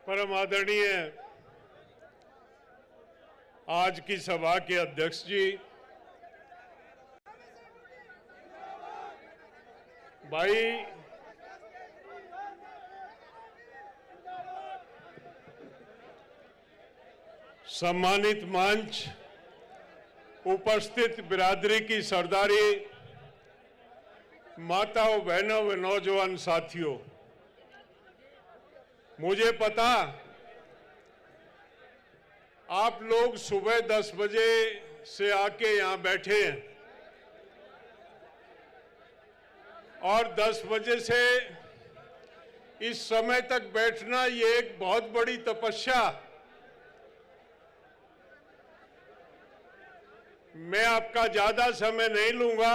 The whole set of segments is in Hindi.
परम आदरणीय आज की सभा के अध्यक्ष जी, भाई सम्मानित मंच, उपस्थित बिरादरी की सरदारी, माताओं, बहनों व नौजवान साथियों, मुझे पता आप लोग सुबह 10 बजे से आके यहां बैठे हैं और 10 बजे से इस समय तक बैठना ये एक बहुत बड़ी तपस्या। मैं आपका ज्यादा समय नहीं लूंगा।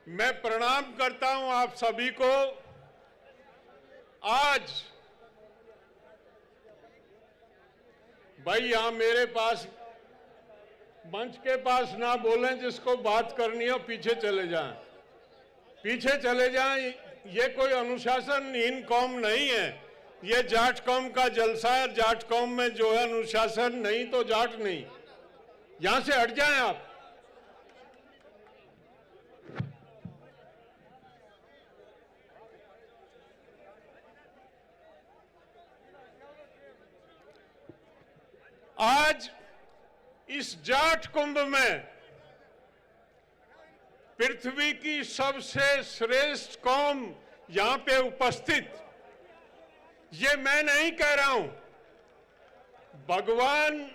मैं प्रणाम करता हूं आप सभी को। आज भाई यहां मेरे पास मंच के पास ना बोलें, जिसको बात करनी हो पीछे चले जाएं, पीछे चले जाएं। ये कोई अनुशासनहीन कौम नहीं है, ये जाट कौम का जलसा है। जाट कौम में जो है अनुशासन नहीं तो जाट नहीं। यहां से हट जाएं आप। आज इस जाट कुंभ में पृथ्वी की सबसे श्रेष्ठ कौम यहां पे उपस्थित, ये मैं नहीं कह रहा हूं, भगवान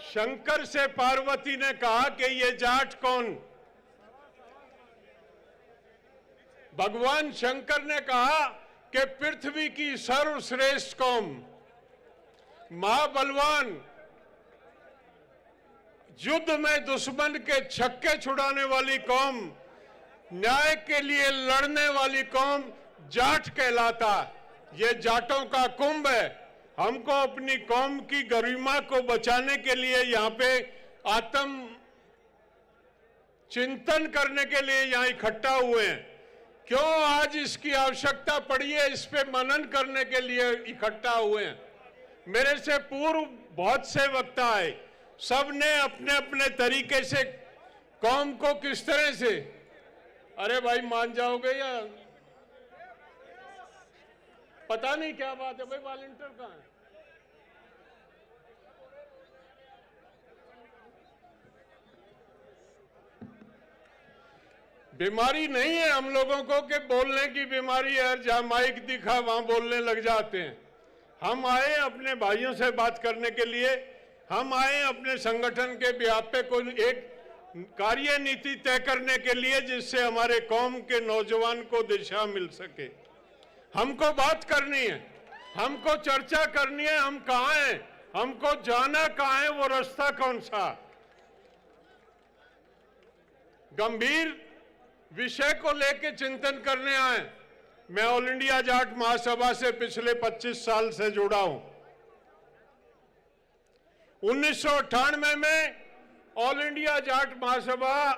शंकर से पार्वती ने कहा कि ये जाट कौन। भगवान शंकर ने कहा कि पृथ्वी की सर्वश्रेष्ठ कौम, महाबलवान, युद्ध में दुश्मन के छक्के छुड़ाने वाली कौम, न्याय के लिए लड़ने वाली कौम जाट कहलाता। ये जाटों का कुंभ है। हमको अपनी कौम की गरिमा को बचाने के लिए यहाँ पे आत्म चिंतन करने के लिए यहाँ इकट्ठा हुए हैं। क्यों आज इसकी आवश्यकता पड़ी है, इस पे मनन करने के लिए इकट्ठा हुए हैं। मेरे से पूर्व बहुत से वक्ता आए, सबने अपने अपने तरीके से कौम को किस तरह से, अरे भाई मान जाओगे या पता नहीं क्या बात है। भाई वॉलंटियर कहां है? बीमारी नहीं है हम लोगों को कि बोलने की बीमारी है, जहां माइक दिखा वहां बोलने लग जाते हैं। हम आए अपने भाइयों से बात करने के लिए, हम आए अपने संगठन के ब्याह पे कोई एक कार्य नीति तय करने के लिए, जिससे हमारे कौम के नौजवान को दिशा मिल सके। हमको बात करनी है, हमको चर्चा करनी है। हम कहाँ हैं, हमको जाना कहाँ है, वो रास्ता कौन सा। गंभीर विषय को लेके चिंतन करने आए। मैं ऑल इंडिया जाट महासभा से पिछले 25 साल से जुड़ा हूं। 1998 में ऑल इंडिया जाट महासभा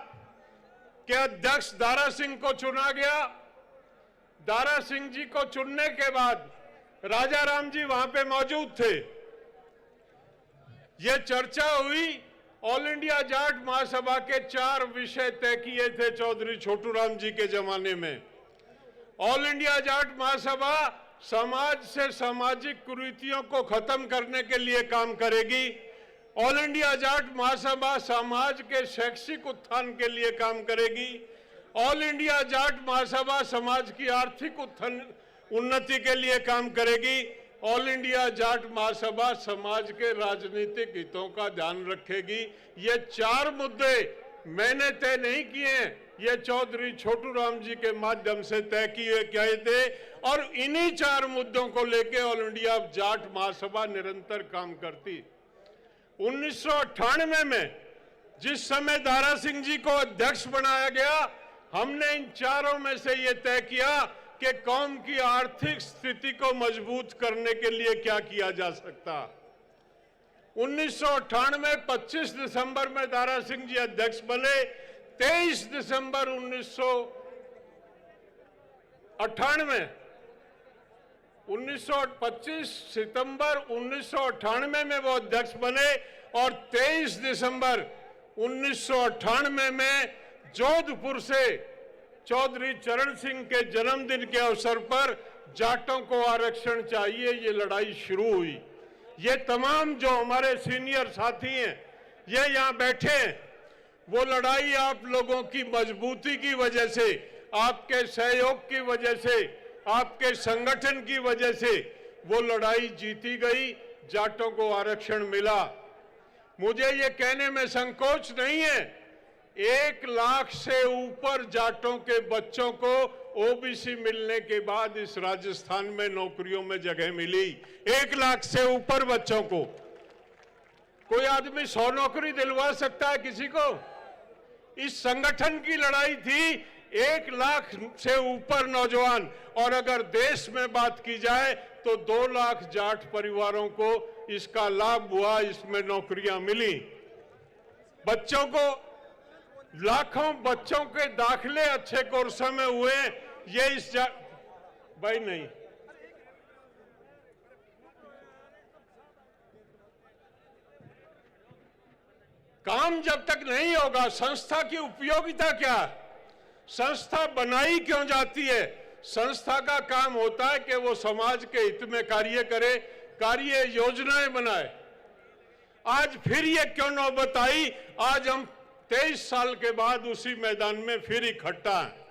के अध्यक्ष दारा सिंह को चुना गया। दारा सिंह जी को चुनने के बाद राजा राम जी वहां पे मौजूद थे। ये चर्चा हुई। ऑल इंडिया जाट महासभा के 4 विषय तय किए थे चौधरी छोटू राम जी के जमाने में। ऑल इंडिया जाट महासभा समाज से सामाजिक कुरीतियों को खत्म करने के लिए काम करेगी। ऑल इंडिया जाट महासभा समाज के शैक्षिक उत्थान के लिए काम करेगी। ऑल इंडिया जाट महासभा समाज की आर्थिक उन्नति के लिए काम करेगी। ऑल इंडिया जाट महासभा समाज के राजनीतिक हितों का ध्यान रखेगी। ये 4 मुद्दे मैंने तय नहीं किए, ये चौधरी छोटू राम जी के माध्यम से तय किए गए थे और इन्हीं 4 मुद्दों को लेकर ऑल इंडिया जाट महासभा निरंतर काम करती। 1998 में जिस समय दारा सिंह जी को अध्यक्ष बनाया गया, हमने इन 4 में से ये तय किया कि कौम की आर्थिक स्थिति को मजबूत करने के लिए क्या किया जा सकता। 1998 25 दिसंबर में दारा सिंह जी अध्यक्ष बने। 23 दिसंबर 98 25 सितंबर 1998 में वो अध्यक्ष बने और 23 दिसंबर 1998 में जोधपुर से चौधरी चरण सिंह के जन्मदिन के अवसर पर जाटों को आरक्षण चाहिए, ये लड़ाई शुरू हुई। ये तमाम जो हमारे सीनियर साथी हैं, ये यहाँ बैठे हैं, वो लड़ाई आप लोगों की मजबूती की वजह से, आपके सहयोग की वजह से, आपके संगठन की वजह से वो लड़ाई जीती गई, जाटों को आरक्षण मिला। मुझे ये कहने में संकोच नहीं है, 1 लाख से ऊपर जाटों के बच्चों को ओबीसी मिलने के बाद इस राजस्थान में नौकरियों में जगह मिली। 1 लाख से ऊपर बच्चों को। कोई आदमी 100 नौकरी दिलवा सकता है किसी को? इस संगठन की लड़ाई थी। 1 लाख से ऊपर नौजवान, और अगर देश में बात की जाए तो 2 लाख जाट परिवारों को इसका लाभ हुआ, इसमें नौकरियां मिली। बच्चों को, लाखों बच्चों के दाखिले अच्छे कोर्सों में हुए। ये भाई नहीं, काम जब तक नहीं होगा, संस्था की उपयोगिता क्या? संस्था बनाई क्यों जाती है? संस्था का काम होता है कि वो समाज के हित में कार्य करे, कार्य योजनाएं बनाए। आज फिर ये क्यों नौबत आई? आज हम 23 साल के बाद उसी मैदान में फिर इकट्ठा हैं।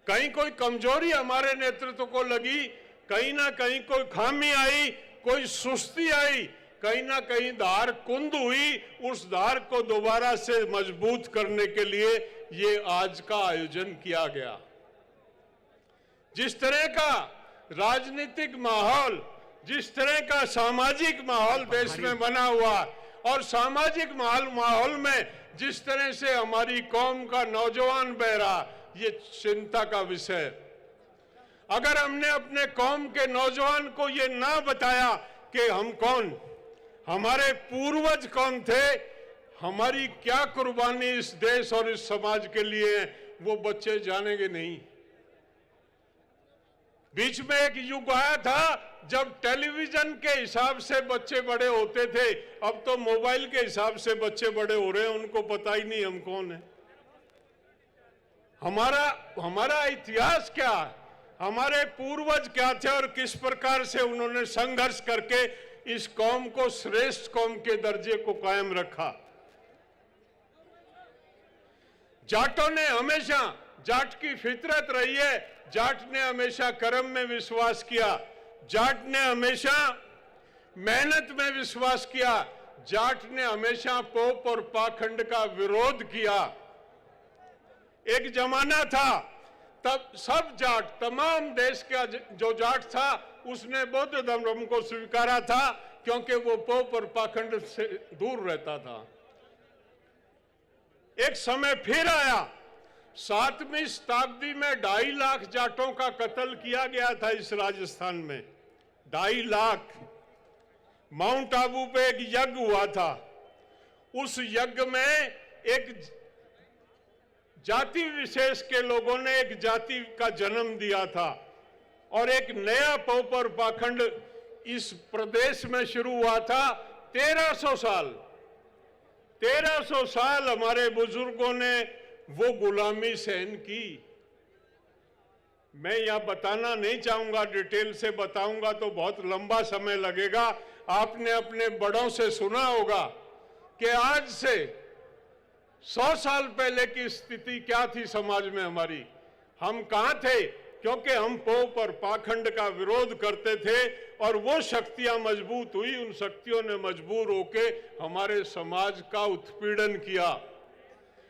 कहीं कोई कमजोरी हमारे नेतृत्व को लगी, कहीं ना कहीं कोई खामी आई, कोई सुस्ती आई, कहीं ना कहीं धार कुंद हुई। उस धार को दोबारा से मजबूत करने के लिए ये आज का आयोजन किया गया। जिस तरह का राजनीतिक माहौल, जिस तरह का सामाजिक माहौल देश में बना हुआ, और सामाजिक माहौल में जिस तरह से हमारी कौम का नौजवान बह रहा, ये चिंता का विषय। अगर हमने अपने कौम के नौजवान को ये ना बताया कि हम कौन, हमारे पूर्वज कौन थे, हमारी क्या कुर्बानी इस देश और इस समाज के लिए है, वो बच्चे जानेंगे नहीं। बीच में एक युग आया था जब टेलीविजन के हिसाब से बच्चे बड़े होते थे, अब तो मोबाइल के हिसाब से बच्चे बड़े हो रहे हैं, उनको पता ही नहीं हम कौन है। हमारा इतिहास क्या है, हमारे पूर्वज क्या थे और किस प्रकार से उन्होंने संघर्ष करके इस कौम को श्रेष्ठ कौम के दर्जे को कायम रखा। जाटों ने हमेशा, जाट की फितरत रही है, जाट ने हमेशा कर्म में विश्वास किया, जाट ने हमेशा मेहनत में विश्वास किया, जाट ने हमेशा पोप और पाखंड का विरोध किया। एक जमाना था तब सब जाट, तमाम देश का जो जाट था, उसने बौद्ध धर्म को स्वीकारा था क्योंकि वो पोप और पाखंड से दूर रहता था। एक समय फिर आया, 7वीं शताब्दी में 2.5 लाख जाटों का कत्ल किया गया था इस राजस्थान में। 2.5 लाख। माउंट आबू पे एक यज्ञ हुआ था। उस यज्ञ में एक जाति विशेष के लोगों ने एक जाति का जन्म दिया था और एक नया पोप और पाखंड इस प्रदेश में शुरू हुआ था। 1300 साल हमारे बुजुर्गों ने वो गुलामी सहन की। मैं यहां बताना नहीं चाहूंगा, डिटेल से बताऊंगा तो बहुत लंबा समय लगेगा। आपने अपने बड़ों से सुना होगा कि आज से 100 साल पहले की स्थिति क्या थी समाज में हमारी। हम कहां थे? क्योंकि हम पोप और पाखंड का विरोध करते थे और वो शक्तियां मजबूत हुई, उन शक्तियों ने मजबूर होके हमारे समाज का उत्पीड़न किया।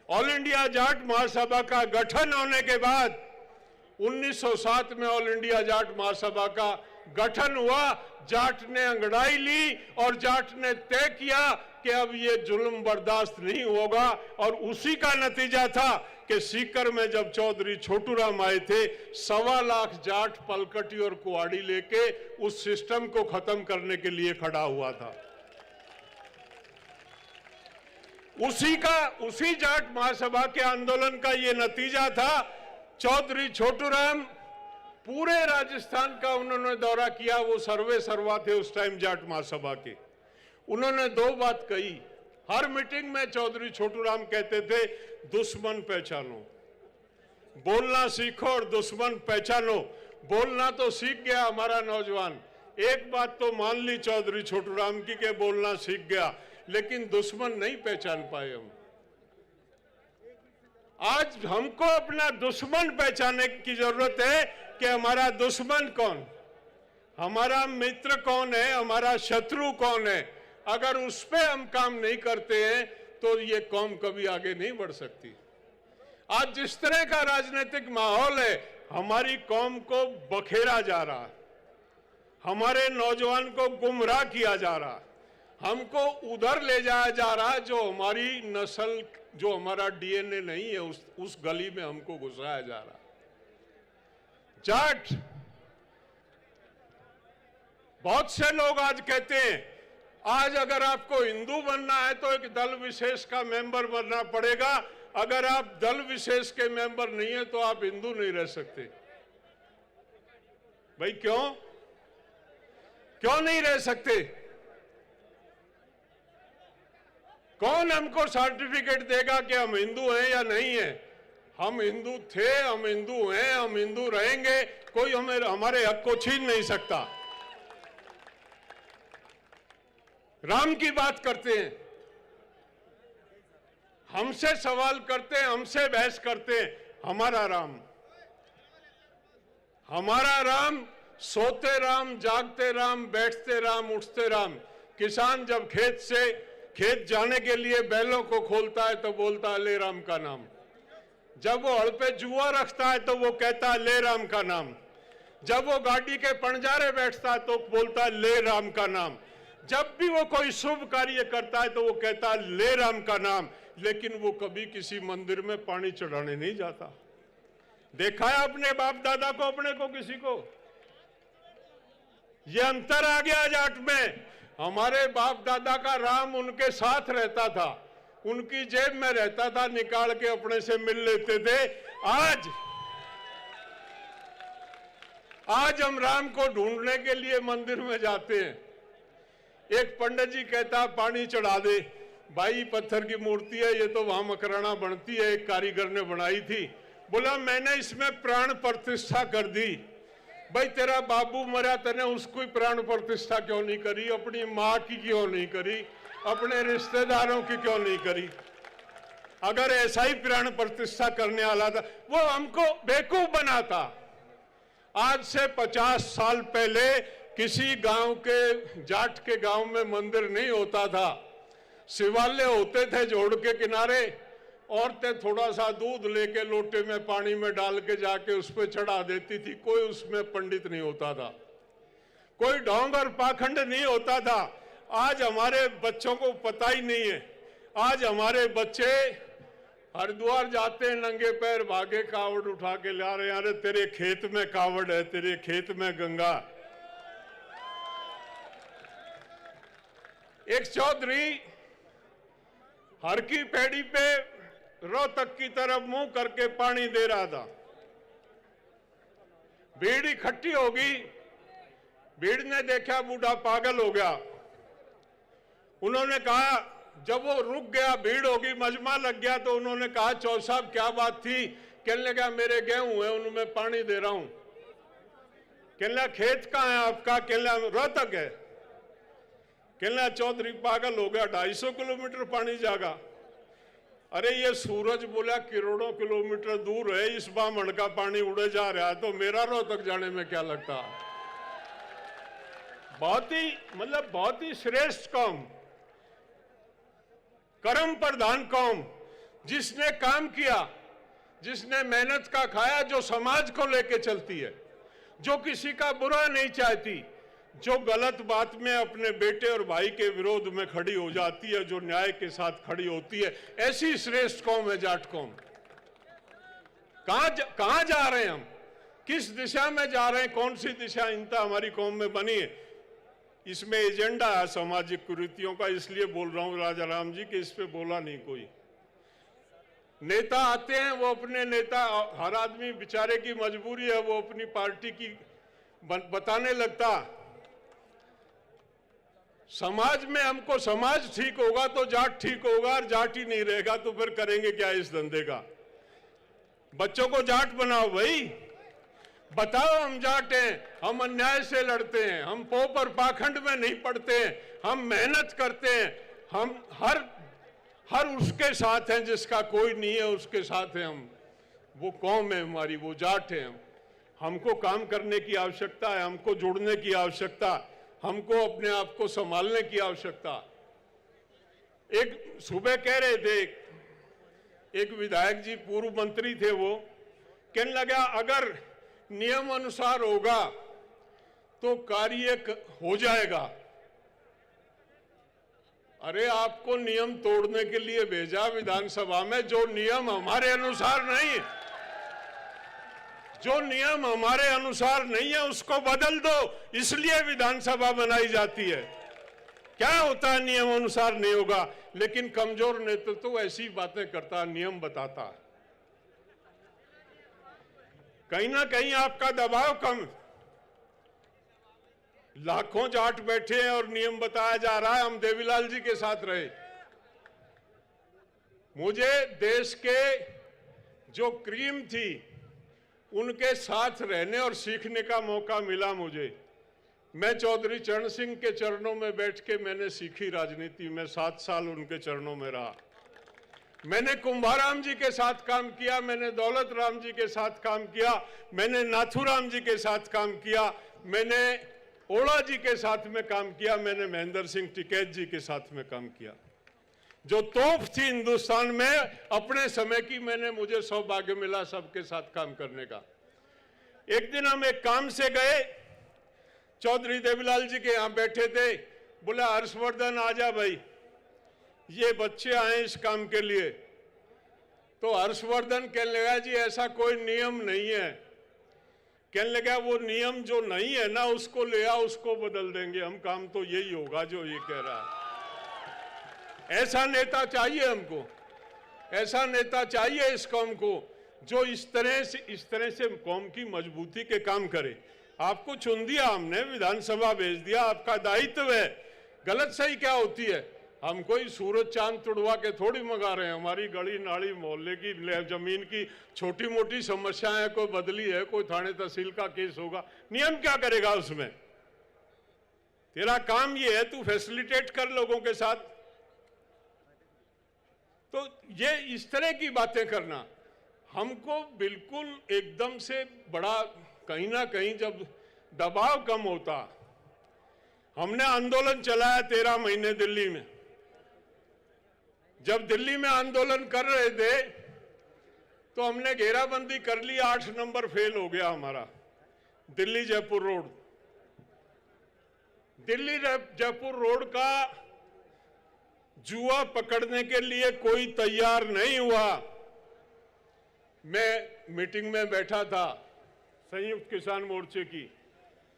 ऑल इंडिया जाट महासभा का गठन होने के बाद 1907 में ऑल इंडिया जाट महासभा का गठन हुआ। जाट ने अंगड़ाई ली और जाट ने तय किया कि अब ये जुल्म बर्दाश्त नहीं होगा, और उसी का नतीजा था कि सीकर में जब चौधरी छोटूराम आए थे, 1.25 लाख जाट पलकटी और कुआड़ी लेके उस सिस्टम को खत्म करने के लिए खड़ा हुआ था। उसी जाट महासभा के आंदोलन का ये नतीजा था। चौधरी छोटूराम पूरे राजस्थान का उन्होंने दौरा किया। वो सर्वे सर्वा थे उस टाइम जाट महासभा के। उन्होंने दो बात कही हर मीटिंग में। चौधरी छोटूराम कहते थे दुश्मन पहचानो, बोलना सीखो और दुश्मन पहचानो। बोलना तो सीख गया हमारा नौजवान, एक बात तो मान ली चौधरी छोटूराम की कि बोलना सीख गया, लेकिन दुश्मन नहीं पहचान पाए हम। आज हमको अपना दुश्मन पहचानने की जरूरत है कि हमारा दुश्मन कौन, हमारा मित्र कौन है, हमारा शत्रु कौन है। अगर उस पे हम काम नहीं करते हैं तो ये कौम कभी आगे नहीं बढ़ सकती। आज जिस तरह का राजनीतिक माहौल है, हमारी कौम को बखेरा जा रहा, हमारे नौजवान को गुमराह किया जा रहा, हमको उधर ले जाया जा रहा जो हमारी नस्ल, जो हमारा डीएनए नहीं है, उस गली में हमको घुसाया जा रहा। जाट, बहुत से लोग आज कहते हैं आज अगर आपको हिंदू बनना है तो एक दल विशेष का मेंबर बनना पड़ेगा, अगर आप दल विशेष के मेंबर नहीं है तो आप हिंदू नहीं रह सकते। भाई क्यों क्यों नहीं रह सकते? कौन हमको सर्टिफिकेट देगा कि हम हिंदू हैं या नहीं है? हम हिंदू थे, हम हिंदू हैं, हम हिंदू रहेंगे, कोई हमें हमारे हक को छीन नहीं सकता। राम की बात करते हैं, हमसे सवाल करते हैं, हमसे बहस करते हैं। हमारा राम सोते राम, जागते राम, बैठते राम, उठते राम। किसान जब खेत जाने के लिए बैलों को खोलता है तो बोलता है ले राम का नाम। जब वो हड़ पे जुआ रखता है तो वो कहता है ले राम का नाम। जब वो गाड़ी के पंजारे बैठता है तो बोलता है ले राम का नाम। जब भी वो कोई शुभ कार्य करता है तो वो कहता है ले राम का नाम। लेकिन वो कभी किसी मंदिर में पानी चढ़ाने नहीं जाता। देखा है अपने बाप दादा को, अपने को, किसी को? ये अंतर आ गया जाट में। हमारे बाप दादा का राम उनके साथ रहता था, उनकी जेब में रहता था, निकाल के अपने से मिल लेते थे। आज हम राम को ढूंढने के लिए मंदिर में जाते हैं। एक पंडित जी कहता पानी चढ़ा दे। भाई पत्थर की मूर्ति है, ये तो वहां मकराना बनती है, एक कारीगर ने बनाई थी। बोला मैंने इसमें प्राण प्रतिष्ठा कर दी। भाई तेरा बाबू मरा, तने उसको प्राण प्रतिष्ठा क्यों नहीं करी? अपनी माँ की क्यों नहीं करी? अपने रिश्तेदारों की क्यों नहीं करी? अगर ऐसा ही प्राण प्रतिष्ठा करने वाला था, वो हमको बेवकूफ बनाता। आज से 50 साल पहले किसी गांव के, जाट के गांव में मंदिर नहीं होता था। शिवालय होते थे जोड़ के किनारे, औरतें थोड़ा सा दूध लेके लोटे में पानी में डाल के जाके उस पर चढ़ा देती थी। कोई उसमें पंडित नहीं होता था, कोई ढोंग और पाखंड नहीं होता था। आज हमारे बच्चों को पता ही नहीं है। आज हमारे बच्चे हरिद्वार जाते हैं नंगे पैर, भागे कावड़ उठा के ला रहे हैं। अरे तेरे खेत में कावड़ है, तेरे खेत में गंगा। एक चौधरी हर की पेड़ी पे रोहतक की तरफ मुंह करके पानी दे रहा था। भीड़ इकट्ठी हो गई। भीड़ ने देखा बूढ़ा पागल हो गया। उन्होंने कहा, जब वो रुक गया, भीड़ होगी, मजमा लग गया, तो उन्होंने कहा चौधरी साहब क्या बात थी? कहने लगा मेरे गेहूं है, उनमें पानी दे रहा हूं। कहने लगा खेत कहाँ है आपका? कहने लगा रोहतक है। कहने लगा चौधरी पागल हो गया, 250 किलोमीटर पानी जागा। अरे ये सूरज बोला करोड़ों किलोमीटर दूर है, इस बामण का पानी उड़े जा रहा है, तो मेरा रोहतक जाने में क्या लगता? बहुत ही श्रेष्ठ कौम, कर्म प्रधान कौम, जिसने काम किया, जिसने मेहनत का खाया, जो समाज को लेके चलती है, जो किसी का बुरा नहीं चाहती, जो गलत बात में अपने बेटे और भाई के विरोध में खड़ी हो जाती है, जो न्याय के साथ खड़ी होती है, ऐसी श्रेष्ठ कौम है जाट कौम। कहां जा रहे हैं हम? किस दिशा में जा रहे हैं? कौन सी दिशा इनता हमारी कौम में बनी है? इसमें एजेंडा है सामाजिक कुरीतियों का। इसलिए बोल रहा हूं राजा राम जी कि इस पे बोला नहीं कोई। नेता आते हैं, वो अपने नेता, हर आदमी बेचारे की मजबूरी है, वो अपनी पार्टी की बताने लगता। समाज में हमको, समाज ठीक होगा तो जाट ठीक होगा, और जाट ही नहीं रहेगा तो फिर करेंगे क्या इस धंधे का। बच्चों को जाट बनाओ भाई, बताओ हम जाट हैं, हम अन्याय से लड़ते हैं, हम पोप और पाखंड में नहीं पड़ते हैं, हम मेहनत करते हैं, हम हर उसके साथ हैं जिसका कोई नहीं है, उसके साथ हैं हम। वो कौम है हमारी, वो जाट है। हमको काम करने की आवश्यकता है, हमको जुड़ने की आवश्यकता, हमको अपने आप को संभालने की आवश्यकता। एक सुबह कह रहे थे, एक विधायक जी पूर्व मंत्री थे, वो कहने लगा अगर नियम अनुसार होगा तो कार्य हो जाएगा। अरे आपको नियम तोड़ने के लिए भेजा विधानसभा में, जो नियम हमारे अनुसार नहीं, जो नियम हमारे अनुसार नहीं है उसको बदल दो, इसलिए विधानसभा बनाई जाती है। क्या होता है नियम अनुसार नहीं होगा, लेकिन कमजोर नेतृत्व तो ऐसी बातें करता, नियम बताता। कहीं ना कहीं आपका दबाव कम, लाखों जाट बैठे हैं और नियम बताया जा रहा है। हम देवीलाल जी के साथ रहे, मुझे देश के जो क्रीम थी उनके साथ रहने और सीखने का मौका मिला मुझे। मैं चौधरी चरण सिंह के चरणों में बैठ के मैंने सीखी राजनीति में, 7 साल उनके चरणों में रहा। मैंने कुंभाराम जी के साथ काम किया, मैंने दौलत राम जी के साथ काम किया, मैंने नाथूराम जी के साथ काम किया, मैंने ओड़ा जी के साथ में काम किया, मैंने महेंद्र सिंह टिकैत जी के साथ में काम किया। जो तोप थी हिंदुस्तान में अपने समय की, मुझे सौभाग्य मिला सबके साथ काम करने का। एक दिन हम एक काम से गए, चौधरी देवीलाल जी के यहाँ बैठे थे, बोला हर्षवर्धन आजा भाई, ये बच्चे आए इस काम के लिए। तो हर्षवर्धन कहने लगा जी ऐसा कोई नियम नहीं है। कहने लगा वो नियम जो नहीं है ना उसको ले आओ, उसको बदल देंगे हम, काम तो यही होगा जो ये कह रहा है। ऐसा नेता चाहिए हमको, ऐसा नेता चाहिए इस कौम को जो इस तरह से कौम की मजबूती के काम करे। आपको चुन दिया हमने, विधानसभा भेज दिया, आपका दायित्व है। गलत सही क्या होती है, हम कोई सूरज चांद तुड़वा के थोड़ी मंगा रहे हैं। हमारी गली नाली मोहल्ले की जमीन की छोटी मोटी समस्याएं कोई बदली है, कोई थाने तहसील का केस होगा, नियम क्या करेगा उसमें? तेरा काम ये है तू फैसिलिटेट कर लोगों के साथ। तो ये इस तरह की बातें करना हमको बिल्कुल एकदम से बड़ा, कहीं ना कहीं जब दबाव कम होता। हमने आंदोलन चलाया 13 महीने दिल्ली में। जब दिल्ली में आंदोलन कर रहे थे तो हमने घेराबंदी कर ली, 8 नंबर फेल हो गया हमारा, दिल्ली जयपुर रोड। दिल्ली जयपुर रोड का जुआ पकड़ने के लिए कोई तैयार नहीं हुआ। मैं मीटिंग में बैठा था संयुक्त किसान मोर्चे की,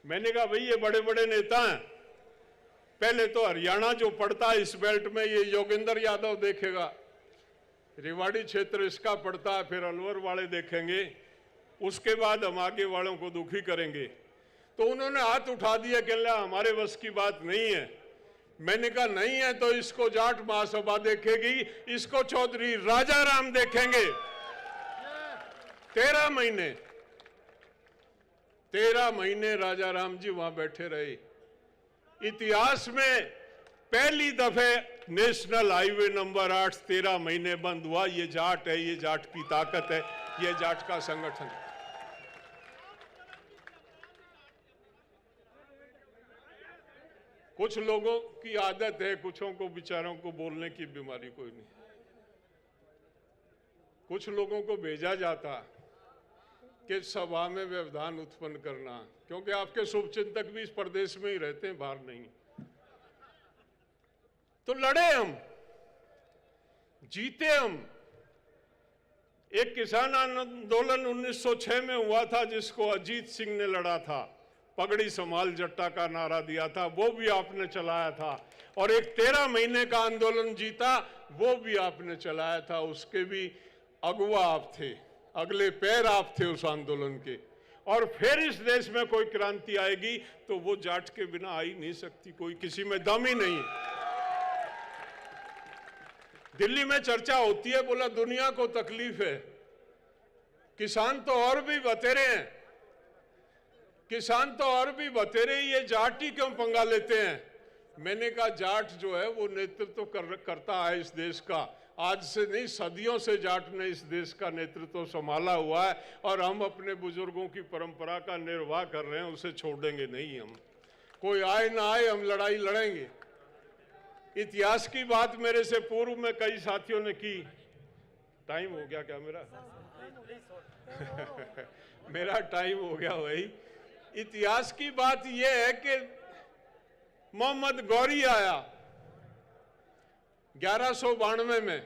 मैंने कहा भाई ये बड़े बड़े नेता हैं, पहले तो हरियाणा जो पड़ता है इस बेल्ट में ये योगेंद्र यादव देखेगा, रेवाड़ी क्षेत्र इसका पड़ता है, फिर अलवर वाले देखेंगे, उसके बाद हम आगे वालों को दुखी करेंगे। तो उन्होंने हाथ उठा दिया कि हमारे बस की बात नहीं है। मैंने कहा नहीं है तो इसको जाट महासभा देखेगी, इसको चौधरी राजा राम देखेंगे। 13 महीने राजा राम जी वहां बैठे रहे। इतिहास में पहली दफे नेशनल हाईवे नंबर 8 13 महीने बंद हुआ। ये जाट है, ये जाट की ताकत है, ये जाट का संगठन। कुछ लोगों की आदत है, कुछों को बेचारों को बोलने की बीमारी कोई नहीं। कुछ लोगों को भेजा जाता कि सभा में व्यवधान उत्पन्न करना, क्योंकि आपके शुभचिंतक भी इस प्रदेश में ही रहते हैं, बाहर नहीं। तो लड़े हम, जीते हम। एक किसान आंदोलन 1906 में हुआ था जिसको अजीत सिंह ने लड़ा था, पगड़ी संभाल जट्टा का नारा दिया था, वो भी आपने चलाया था। और एक 13 महीने का आंदोलन जीता, वो भी आपने चलाया था। उसके भी अगुवा आप थे, अगले पैर आप थे उस आंदोलन के। और फिर इस देश में कोई क्रांति आएगी तो वो जाट के बिना आ ही नहीं सकती, कोई किसी में दम ही नहीं। दिल्ली में चर्चा होती है, बोला दुनिया को तकलीफ है, किसान तो और भी बतेरे हैं, किसान तो और भी बतेरे, ये जाट ही क्यों पंगा लेते हैं। मैंने कहा जाट जो है वो नेतृत्व करता है इस देश का, आज से नहीं सदियों से जाट ने इस देश का नेतृत्व संभाला हुआ है और हम अपने बुजुर्गों की परंपरा का निर्वाह कर रहे हैं, उसे छोड़ेंगे नहीं हम। कोई आए ना आए हम लड़ाई लड़ेंगे। इतिहास की बात मेरे से पूर्व में कई साथियों ने की। टाइम हो गया क्या मेरा? मेरा टाइम हो गया भाई। इतिहास की बात यह है कि मोहम्मद गौरी आया 1192 में।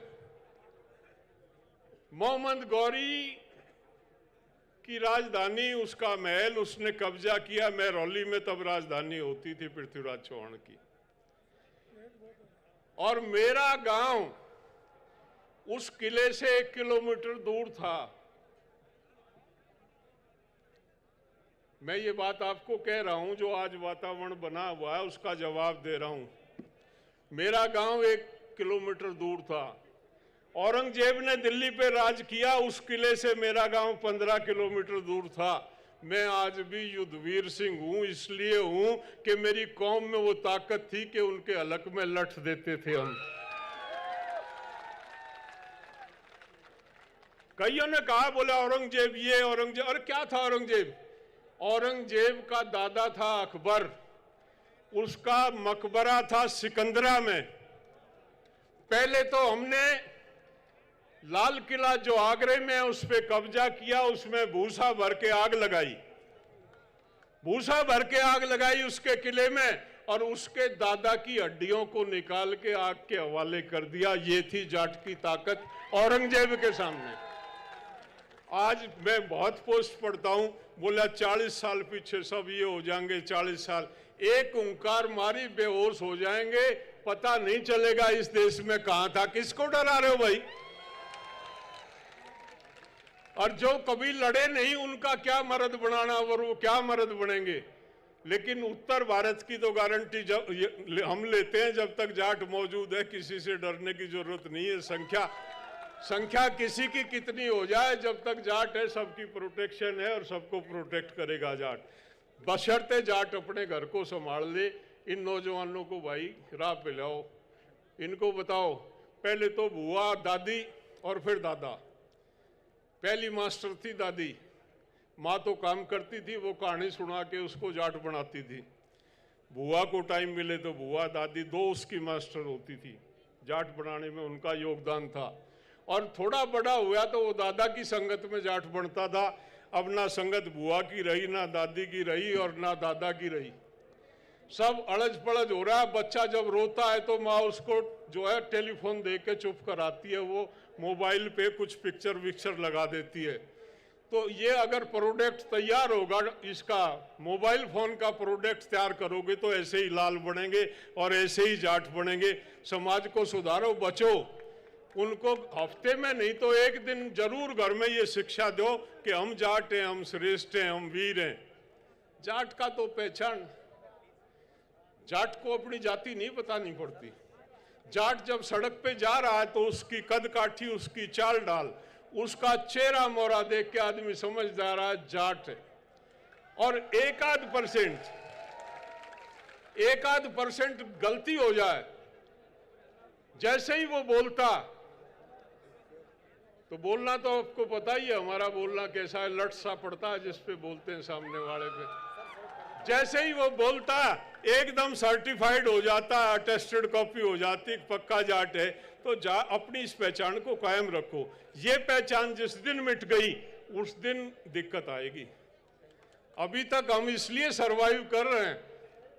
मोहम्मद गौरी की राजधानी, उसका महल उसने कब्जा किया। महरौली में तब राजधानी होती थी पृथ्वीराज चौहान की। और मेरा गांव उस किले से 1 किलोमीटर दूर था। मैं ये बात आपको कह रहा हूं, जो आज वातावरण बना हुआ है उसका जवाब दे रहा हूं। मेरा गांव 1 किलोमीटर दूर था। औरंगजेब ने दिल्ली पे राज किया, उस किले से मेरा गांव 15 किलोमीटर दूर था। मैं आज भी युद्धवीर सिंह हूं, इसलिए हूं कि मेरी कौम में वो ताकत थी कि उनके हलक में लठ देते थे हम। कईयों ने कहा, बोले औरंगजेब ये औरंगजेब, और क्या था औरंगजेब? औरंगजेब का दादा था अकबर, उसका मकबरा था सिकंदरा में। पहले तो हमने लाल किला जो आगरे में है उस पे कब्जा किया, उसमें भूसा भर के आग लगाई, भूसा भर के आग लगाई उसके किले में, और उसके दादा की हड्डियों को निकाल के आग के हवाले कर दिया। ये थी जाट की ताकत औरंगजेब के सामने। आज मैं बहुत पोस्ट पढ़ता हूं, बोला 40 साल पीछे सब ये हो जाएंगे, 40 साल एक ओंकार मारी बेहोश हो जाएंगे, पता नहीं चलेगा इस देश में कहां था। किसको डरा रहे हो भाई? और जो कभी लड़े नहीं उनका क्या मर्द बनाना, और वो क्या मर्द बनेंगे। लेकिन उत्तर भारत की तो गारंटी जब हम लेते हैं, जब तक जाट मौजूद है किसी से डरने की जरूरत नहीं है। संख्या किसी की कितनी हो जाए, जब तक जाट है सबकी प्रोटेक्शन है और सबको प्रोटेक्ट करेगा जाट, बशर्ते जाट अपने घर को संभाल ले। इन नौजवानों को भाई राह पे लाओ, इनको बताओ, पहले तो बुआ दादी और फिर दादा। पहली मास्टर थी दादी, माँ तो काम करती थी, वो कहानी सुना के उसको जाट बनाती थी। बुआ को टाइम मिले तो बुआ, दादी, दो उसकी मास्टर होती थी। जाट बनाने में उनका योगदान था। और थोड़ा बड़ा हुआ तो वो दादा की संगत में जाट बनता था। अब ना संगत बुआ की रही, ना दादी की रही और ना दादा की रही, सब अड़ज पड़ज हो रहा है। बच्चा जब रोता है तो माँ उसको जो है टेलीफोन दे के चुप कराती है, वो मोबाइल पे कुछ पिक्चर विक्चर लगा देती है। तो ये अगर प्रोडक्ट तैयार होगा, इसका मोबाइल फोन का प्रोडक्ट तैयार करोगे तो ऐसे ही लाल बनेंगे और ऐसे ही जाट बनेंगे। समाज को सुधारो, बचो। उनको हफ्ते में नहीं तो एक दिन जरूर घर में ये शिक्षा दो कि हम जाट हैं, हम श्रेष्ठ हैं, हम वीर हैं। जाट का तो पहचान, जाट को अपनी जाति नहीं बतानी पड़ती। जाट जब सड़क पे जा रहा है तो उसकी कद काठी, उसकी चाल डाल, उसका चेहरा मोहरा देख के आदमी समझ जा रहा है जाट है। और एक आध परसेंट गलती हो जाए, जैसे ही वो बोलता, तो बोलना तो आपको पता ही है हमारा बोलना कैसा है, लट सा पड़ता है जिस पे बोलते हैं सामने वाले पे। जैसे ही वो बोलता एकदम सर्टिफाइड हो जाता, अटेस्टेड कॉपी हो जाती, पक्का जाट है। तो अपनी इस पहचान को कायम रखो। ये पहचान जिस दिन मिट गई उस दिन दिक्कत आएगी। अभी तक हम इसलिए सरवाइव कर रहे हैं,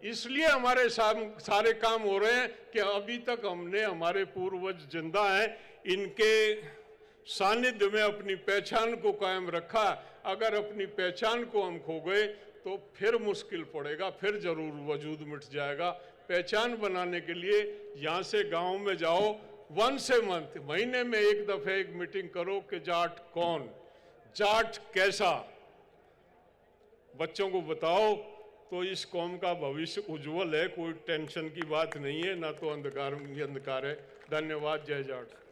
इसलिए हमारे सारे काम हो रहे हैं कि अभी तक हमने, हमारे पूर्वज जिंदा हैं, इनके सानिध्य में अपनी पहचान को कायम रखा। अगर अपनी पहचान को हम खो गए तो फिर मुश्किल पड़ेगा, फिर जरूर वजूद मिट जाएगा। पहचान बनाने के लिए यहाँ से गांव में जाओ, वंस ए मंथ, महीने में एक दफे एक मीटिंग करो कि जाट कौन, जाट कैसा, बच्चों को बताओ, तो इस कौम का भविष्य उज्जवल है। कोई टेंशन की बात नहीं है, ना तो अंधकार ही अंधकार है। धन्यवाद। जय जाट।